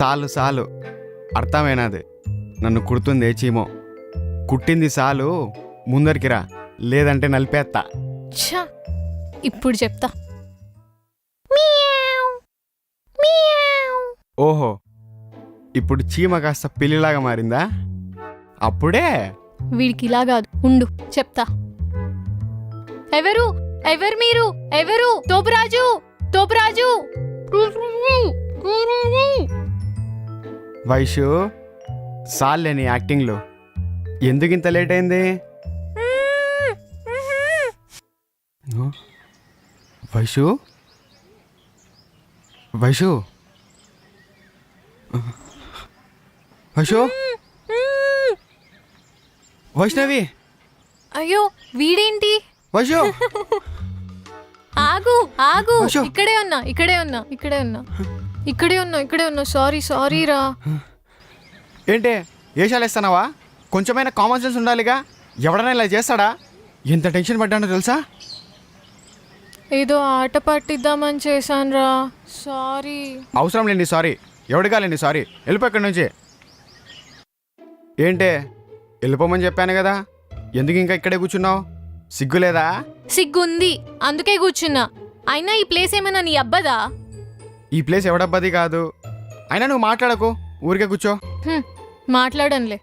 చాలు చాలు అర్థమైనది. నన్ను కుడుతుంది ఏ చీమో. కుట్టింది చాలు, ముందరికి రా, లేదంటే నలిపేత్తా. ఛ, ఇప్పుడు చెప్తా. ఓహో, ఇప్పుడు చీమ కాస్త పిల్లిలాగా మారిందా? అప్పుడే వీడికి ఇలా కాదు, ఉండు చెప్తా. ఎవరు ఎవరు మీరు? ఎవరు? తోపురాజు, తోపురాజు. వైషు, సాల్లే నీ యాక్టింగ్లు. ఎందుకు ఇంత లేట్ అయింది? వైషు, వైషు, వైషు, వైష్ణవి. అయ్యో, వీడేంటి? వైషు, ఆగు ఆగు, అయ్యో. ఇక్కడే ఉన్నా ఇక్కడే ఉన్నా ఇక్కడే ఉన్నా ఇక్కడే ఉన్నా ఇక్కడే ఉన్నా. సారీ సారీ రా. ఏంటి ఏషాలేస్తున్నావా? కొంచెమైనా కామన్ సెన్స్ ఉండాలిగా. ఎవడైనా ఇలా చేస్తాడా? ఎంత టెన్షన్ పడ్డానో తెలుసా? ఏదో ఆట పట్టిద్దామని చేశాను రా. సారీ. అవసరం లేండి సారీ. ఎవడిగాలేండి సారీ. వెళ్ళిపో ఇక్కడి నుంచి. ఏంటే వెళ్ళిపోమని చెప్పాను కదా, ఎందుకు ఇంకా ఇక్కడే కూర్చున్నావు? సిగ్గులేదా? సిగ్గుంది, అందుకే కూర్చున్నా. అయినా ఈ ప్లేస్ ఏమైనా నీ అబ్బదా? ఈ ప్లేస్ ఎవడబ్బది కాదు. అయినా నువ్వు మాట్లాడకు, ఊరికే కూర్చో. మాట్లాడనులే.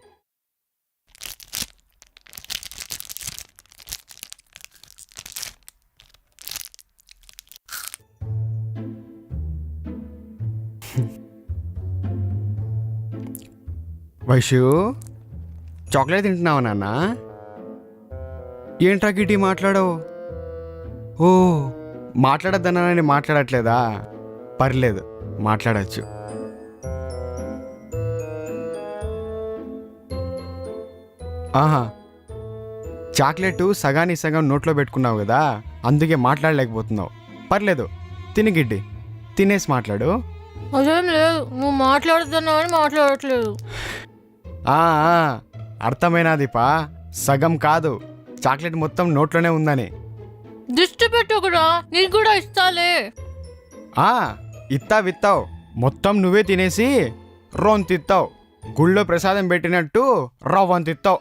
వైషు, చాక్లెట్ తింటున్నావా నాన్న? ఏంట్రా గిట్టి మాట్లాడవు? ఓ, మాట్లాడద్దన్నానని మాట్లాడట్లేదా? పర్లేదు, మాట్లాడచ్చు. ఆహా, చాక్లెట్ సగానికి సగం నోట్లో పెట్టుకున్నావు కదా, అందుకే మాట్లాడలేకపోతున్నావు. పర్లేదు, తిని గిడ్డి, తినేసి మాట్లాడు. అదేం లేదు, నువ్వు మాట్లాడుతున్నావని మాట్లాడట్లేదు. అర్థమైనాదిపా, సగం కాదు, చాక్లెట్ మొత్తం నోట్లోనే ఉందని. దిష్టి పెట్టుకురా, నీకు కూడా ఇస్తాలే. ఇత్తావు, మొత్తం నువ్వే తినేసి రొంతిత్తావు. గుళ్ళో ప్రసాదం పెట్టినట్టు రవ్వంతిత్తావు.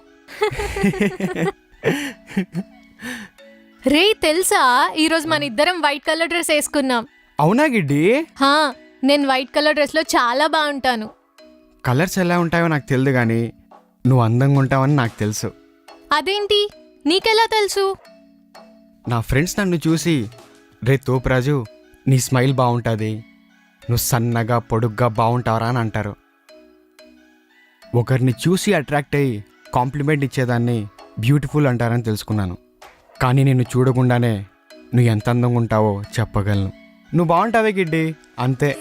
రే, తెలుసా ఈరోజు మన ఇద్దరం వైట్ కలర్ డ్రెస్ వేసుకున్నాం. అవునా గిడ్డి? నేను వైట్ కలర్ డ్రెస్ లో చాలా బాగుంటాను. కలర్స్ ఎలా ఉంటాయో నాకు తెలియదు కానీ నువ్వు అందంగా ఉంటావని నాకు తెలుసు. అదేంటి, నీకెలా తెలుసు? నా ఫ్రెండ్స్ నన్ను చూసి, రే తోపురాజు, నీ స్మైల్ బాగుంటుంది, నువ్వు సన్నగా పొడుగ్గా బాగుంటావరా అని అంటారు. ఒకరిని చూసి అట్రాక్ట్ అయ్యి కాంప్లిమెంట్ ఇచ్చేదాన్ని బ్యూటిఫుల్ అంటారని తెలుసుకున్నాను. కానీ నిన్ను చూడకుండానే నువ్వు ఎంత అందంగా ఉంటావో చెప్పగలను. నువ్వు బాగుంటావే గిడ్డి, అంతే.